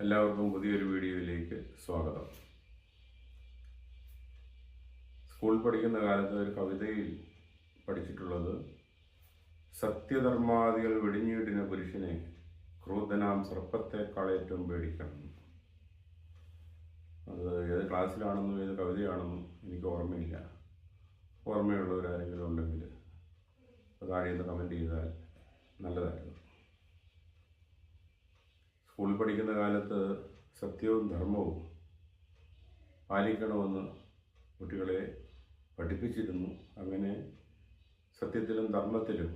എല്ലാവർക്കും പുതിയൊരു വീഡിയോയിലേക്ക് സ്വാഗതം. സ്കൂളിൽ പഠിക്കുന്ന കാലത്ത് ഒരു കവിതയിൽ പഠിച്ചിട്ടുള്ളത്, സത്യധർമാദികൾ വെടിഞ്ഞീടിന പുരുഷനെ ക്രൂദ്ധനാം സർപ്പത്തെക്കാളേറ്റവും പേടിക്കണം. അത് ഏത് ക്ലാസ്സിലാണെന്നും ഏത് കവിതയാണെന്നും എനിക്ക് ഓർമ്മയില്ല. ഓർമ്മയുള്ളവരാരെങ്കിലും ഉണ്ടെങ്കിൽ താഴെ നിന്ന് കമൻറ്റ് ചെയ്താൽ നല്ലതായിരുന്നു. സ്കൂളിൽ പഠിക്കുന്ന കാലത്ത് സത്യവും ധർമ്മവും പാലിക്കണമെന്ന് കുട്ടികളെ പഠിപ്പിച്ചിരുന്നു. അങ്ങനെ സത്യത്തിലും ധർമ്മത്തിലും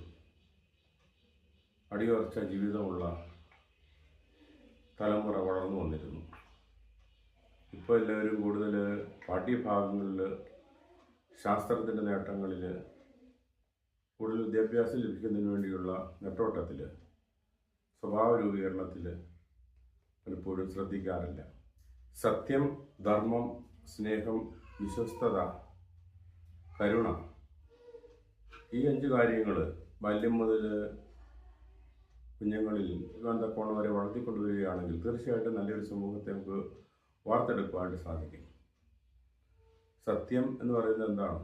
അടിയുറച്ച ജീവിതമുള്ള തലമുറ വളർന്നു വന്നിരുന്നു. ഇപ്പോൾ എല്ലാവരും കൂടുതൽ പാഠ്യഭാഗങ്ങളിൽ, ശാസ്ത്രത്തിൻ്റെ നേട്ടങ്ങളിൽ, കൂടുതൽ വിദ്യാഭ്യാസം ലഭിക്കുന്നതിന് വേണ്ടിയുള്ള നെട്ടോട്ടത്തിൽ, സ്വഭാവ രൂപീകരണത്തിൽ പലപ്പോഴും ശ്രദ്ധിക്കാറില്ല. സത്യം, ധർമ്മം, സ്നേഹം, വിശ്വസ്തത, കരുണ, ഈ 5 കാര്യങ്ങൾ ബാല്യം മുതൽ കുഞ്ഞുങ്ങളിൽ തക്കോണം വരെ വളർത്തിക്കൊണ്ടുവരികയാണെങ്കിൽ തീർച്ചയായിട്ടും നല്ലൊരു സമൂഹത്തെ നമുക്ക് വാർത്തെടുക്കുവാനായിട്ട് സാധിക്കും. സത്യം എന്ന് പറയുന്നത് എന്താണ്?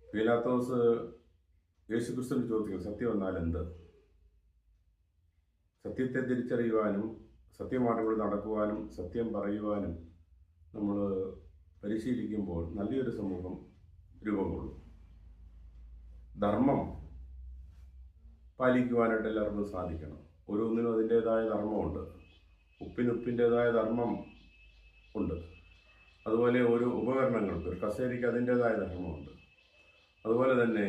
പീലാത്തോസ് യേശുക്രിസ്തുവിന് ചോദിക്കും, സത്യം എന്നാൽ എന്ത്? സത്യത്തെ തിരിച്ചറിയുവാനും സത്യമാർഗ്ഗങ്ങളിൽ നടക്കുവാനും സത്യം പറയുവാനും നമ്മൾ പരിശീലിക്കുമ്പോൾ നല്ലൊരു സമൂഹം രൂപം കൊള്ളും. ധർമ്മം പാലിക്കുവാനായിട്ട് എല്ലാവർക്കും സാധിക്കണം. ഓരോന്നിനും അതിൻ്റേതായ ധർമ്മമുണ്ട്. ഉപ്പിൻ്റേതായ ധർമ്മം ഉണ്ട്. അതുപോലെ ഓരോ ഉപകരണങ്ങൾക്ക്, ഒരു കസേരയ്ക്ക് അതിൻ്റേതായ ധർമ്മമുണ്ട്. അതുപോലെ തന്നെ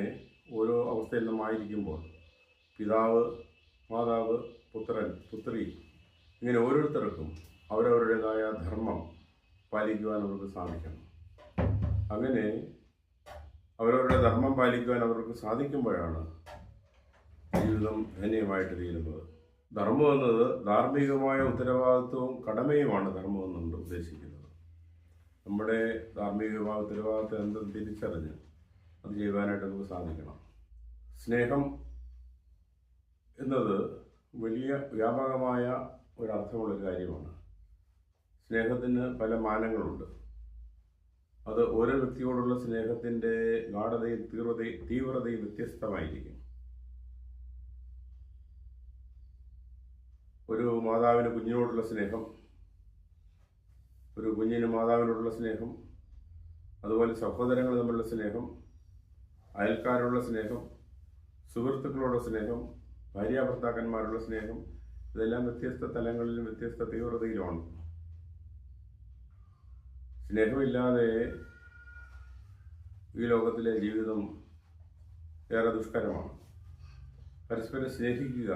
ഓരോ അവസ്ഥയിൽ നിന്നുമായിരിക്കുമ്പോൾ പിതാവ്, മാതാവ്, പുത്രൻ, പുത്രി, ഇങ്ങനെ ഓരോരുത്തർക്കും അവരവരുടേതായ ധർമ്മം പാലിക്കുവാൻ അവർക്ക് സാധിക്കണം. അങ്ങനെ അവരവരുടെ ധർമ്മം പാലിക്കുവാൻ അവർക്ക് സാധിക്കുമ്പോഴാണ് ജീവിതം ധന്യമായിട്ട് തീരുന്നത്. ധർമ്മം എന്നത് ധാർമ്മികമായ ഉത്തരവാദിത്വവും കടമയുമാണ് ധർമ്മം എന്നുകൊണ്ട് ഉദ്ദേശിക്കുന്നത്. നമ്മുടെ ധാർമ്മികമായ ഉത്തരവാദിത്വം എന്തെന്ന് തിരിച്ചറിഞ്ഞ് അത് ചെയ്യുവാനായിട്ട് നമുക്ക് സാധിക്കണം. സ്നേഹം എന്നത് വലിയ വ്യാപകമായ ഒരർത്ഥമുള്ളൊരു കാര്യമാണ്. സ്നേഹത്തിന് പല മാനങ്ങളുണ്ട്. അത് ഓരോ വ്യക്തിയോടുള്ള സ്നേഹത്തിൻ്റെ ഗാഢതയും തീവ്രതയും വ്യത്യസ്തമായിരിക്കും. ഒരു മാതാവിന് കുഞ്ഞിനോടുള്ള സ്നേഹം, ഒരു കുഞ്ഞിന് മാതാവിനോടുള്ള സ്നേഹം, അതുപോലെ സഹോദരങ്ങൾ തമ്മിലുള്ള സ്നേഹം, അയൽക്കാരോടുള്ള സ്നേഹം, സുഹൃത്തുക്കളോടുള്ള സ്നേഹം, ഭാര്യാഭർത്താക്കന്മാരുള്ള സ്നേഹം, ഇതെല്ലാം വ്യത്യസ്ത തലങ്ങളിലും വ്യത്യസ്ത തീവ്രതയിലുമാണ്. സ്നേഹമില്ലാതെ ഈ ലോകത്തിലെ ജീവിതം ഏറെ ദുഷ്കരമാണ്. പരസ്പരം സ്നേഹിക്കുക.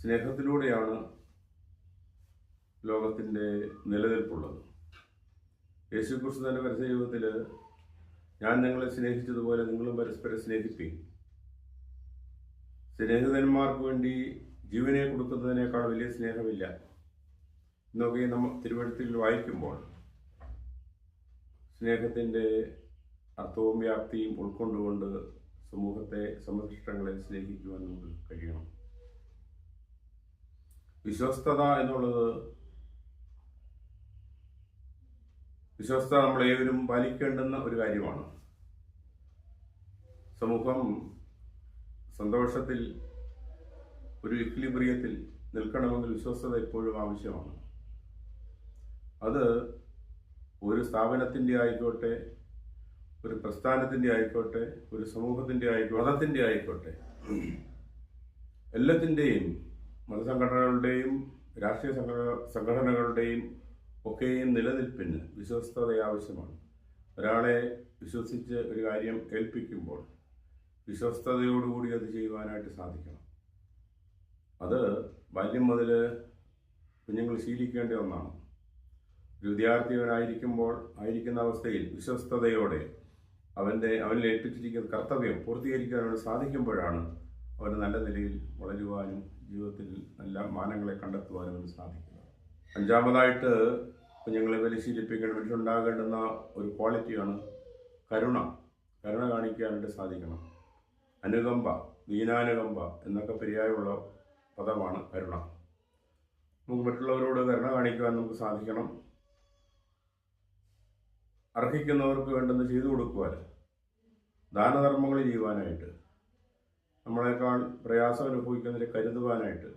സ്നേഹത്തിലൂടെയാണ് ലോകത്തിൻ്റെ നിലനിൽപ്പുള്ളത്. യേശുക്രിസ്തു തൻ്റെ പരസ്യ ജീവിതത്തിൽ, ഞാൻ നിങ്ങളെ സ്നേഹിച്ചതുപോലെ നിങ്ങളും പരസ്പരം സ്നേഹിപ്പീൻ. സ്നേഹിതന്മാർക്ക് വേണ്ടി ജീവനെ കൊടുക്കുന്നതിനേക്കാൾ വലിയ സ്നേഹമില്ല എന്നൊക്കെ നമ്മൾ തിരുവഴുത്തിൽ വായിക്കുമ്പോൾ സ്നേഹത്തിൻ്റെ അർത്ഥവും വ്യാപ്തിയും ഉൾക്കൊണ്ടുകൊണ്ട് സമൂഹത്തെ, സമസൃഷ്ടങ്ങളെ സ്നേഹിക്കുവാൻ നമുക്ക് കഴിയണം. വിശ്വസ്തത എന്നുള്ളത്, വിശ്വസ്തത നമ്മളേവരും പാലിക്കേണ്ടുന്ന ഒരു കാര്യമാണ്. സമൂഹം സന്തോഷത്തിൽ, ഒരു ഇക്വിലിബ്രിയത്തിൽ നിൽക്കണമെങ്കിൽ വിശ്വസ്തത എപ്പോഴും ആവശ്യമാണ്. അത് ഒരു സ്ഥാപനത്തിൻ്റെ ആയിക്കോട്ടെ, ഒരു പ്രസ്ഥാനത്തിൻ്റെ ആയിക്കോട്ടെ, ഒരു സമൂഹത്തിൻ്റെ ആയിക്കോട്ടെ, മതത്തിൻ്റെ ആയിക്കോട്ടെ, എല്ലാത്തിൻ്റെയും, മതസംഘടനകളുടെയും രാഷ്ട്രീയ സംഘടനകളുടെയും ഒക്കെയും നിലനിൽപ്പിന് വിശ്വസ്തത ആവശ്യമാണ്. ഒരാളെ വിശ്വസിച്ച് ഒരു കാര്യം ഏൽപ്പിക്കുമ്പോൾ വിശ്വസ്തയോടുകൂടി അത് ചെയ്യുവാനായിട്ട് സാധിക്കണം. അത് ബാല്യം മുതൽ കുഞ്ഞുങ്ങൾ ശീലിക്കേണ്ട ഒന്നാണ്. ഒരു വിദ്യാർത്ഥിയായിരിക്കുമ്പോൾ ആയിരിക്കുന്ന അവസ്ഥയിൽ വിശ്വസ്തയോടെ അവനിൽ ഏൽപ്പിച്ചിരിക്കുന്ന കർത്തവ്യം പൂർത്തീകരിക്കാൻ സാധിക്കുമ്പോഴാണ് അവന് നല്ല നിലയിൽ വളരുവാനും ജീവിതത്തിൽ നല്ല മാനങ്ങളെ കണ്ടെത്തുവാനും അവന് സാധിക്കുന്നത്. 5-ാമതായിട്ട് കുഞ്ഞുങ്ങളെ പരിശീലിപ്പിക്കാൻ വേണ്ടിയിട്ടുണ്ടാകേണ്ടുന്ന ഒരു ക്വാളിറ്റിയാണ് കരുണ. കരുണ കാണിക്കാനായിട്ട് സാധിക്കണം. അനുകമ്പ, ദീനാനുകമ്പ എന്നൊക്കെ പര്യായമുള്ള പദമാണ് കരുണ. നമുക്ക് മറ്റുള്ളവരോട് കരുണ കാണിക്കുവാൻ നമുക്ക് സാധിക്കണം. അർഹിക്കുന്നവർക്ക് വേണ്ടുന്ന ചെയ്തു കൊടുക്കുവാൻ, ദാനധർമ്മങ്ങൾ ചെയ്യുവാനായിട്ട്, നമ്മളെക്കാൾ പ്രയാസം അനുഭവിക്കുന്നവരെ കരുതുവാനായിട്ട്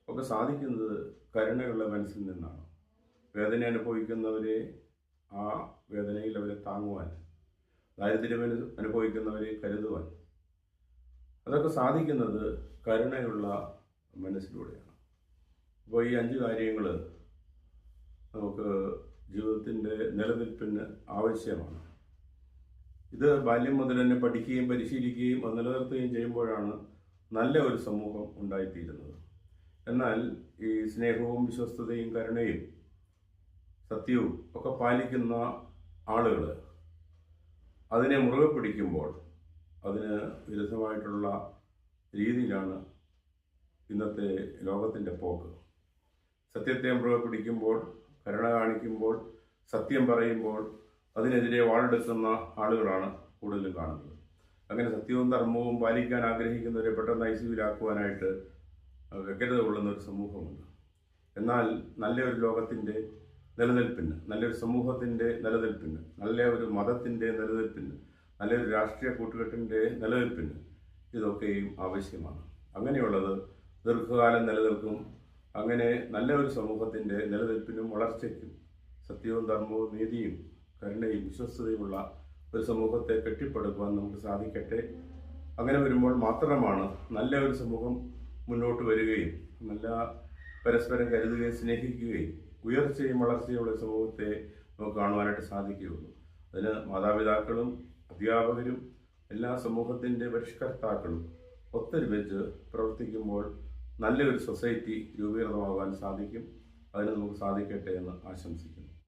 ഒക്കെ സാധിക്കുന്നത് കരുണയുള്ള മനസ്സിൽ നിന്നാണ്. വേദന അനുഭവിക്കുന്നവരെ ആ വേദനയിൽ അവരെ താങ്ങുവാൻ, ദാരിദ്ര്യം അനുഭവിക്കുന്നവരെ കരുതുവാൻ, അതൊക്കെ സാധിക്കുന്നത് കരുണയുള്ള മനസ്സിലൂടെയാണ്. അപ്പോൾ ഈ 5 കാര്യങ്ങൾ നമുക്ക് ജീവിതത്തിൻ്റെ നിലനിൽപ്പിന് ആവശ്യമാണ്. ഇത് ബാല്യം മുതൽ തന്നെ പഠിക്കുകയും പരിശീലിക്കുകയും അത് നിലനിർത്തുകയും ചെയ്യുമ്പോഴാണ് നല്ല ഒരു സമൂഹം ഉണ്ടായിത്തീരുന്നത്. എന്നാൽ ഈ സ്നേഹവും വിശ്വസ്തതയും കരുണയും സത്യവും ഒക്കെ പാലിക്കുന്ന ആളുകൾ അതിനെ മുറുകെ പിടിക്കുമ്പോൾ അതിന് വിരുദ്ധമായിട്ടുള്ള രീതിയിലാണ് ഇന്നത്തെ ലോകത്തിൻ്റെ പോക്ക്. സത്യത്തെ മുറുകെ പിടിക്കുമ്പോൾ, കരുണ കാണിക്കുമ്പോൾ, സത്യം പറയുമ്പോൾ അതിനെതിരെ വാളെടുക്കുന്ന ആളുകളാണ് കൂടുതലും കാണുന്നത്. അങ്ങനെ സത്യവും ധർമ്മവും പാലിക്കാൻ ആഗ്രഹിക്കുന്നവരെ പെട്ടെന്ന് ഐസിയുലാക്കുവാനായിട്ട് വ്യഗ്രത കൊള്ളുന്ന ഒരു സമൂഹമുണ്ട്. എന്നാൽ നല്ലൊരു ലോകത്തിൻ്റെ നിലനിൽപ്പിന്, നല്ലൊരു സമൂഹത്തിൻ്റെ നിലനിൽപ്പിന്, നല്ല ഒരു മതത്തിൻ്റെ നിലനിൽപ്പിന്, നല്ലൊരു രാഷ്ട്രീയ കൂട്ടുകെട്ടിൻ്റെ നിലനിൽപ്പിന് ഇതൊക്കെയും ആവശ്യമാണ്. അങ്ങനെയുള്ളത് ദീർഘകാലം നിലനിൽക്കും. അങ്ങനെ നല്ല ഒരു സമൂഹത്തിൻ്റെ നിലനിൽപ്പിനും വളർച്ചയ്ക്കും സത്യവും ധർമ്മവും നീതിയും കരുണയും വിശ്വസ്തതയുമുള്ള ഒരു സമൂഹത്തെ കെട്ടിപ്പടുക്കുവാൻ നമുക്ക് സാധിക്കട്ടെ. അങ്ങനെ വരുമ്പോൾ മാത്രമാണ് നല്ല ഒരു സമൂഹം മുന്നോട്ട് വരികയും നല്ല പരസ്പരം കരുതുകയും സ്നേഹിക്കുകയും ഉയർച്ചയും വളർച്ചയുള്ള സമൂഹത്തെ നമുക്ക് കാണുവാനായിട്ട് സാധിക്കുകയുള്ളൂ. അതിന് മാതാപിതാക്കളും അധ്യാപകരും എല്ലാ സമൂഹത്തിൻ്റെ പരിഷ്കർത്താക്കളും ഒത്തൊരുമിച്ച് പ്രവർത്തിക്കുമ്പോൾ നല്ലൊരു സൊസൈറ്റി രൂപീകൃതമാകാൻ സാധിക്കും. അതിന് നമുക്ക് സാധിക്കട്ടെ എന്ന് ആശംസിക്കുന്നു.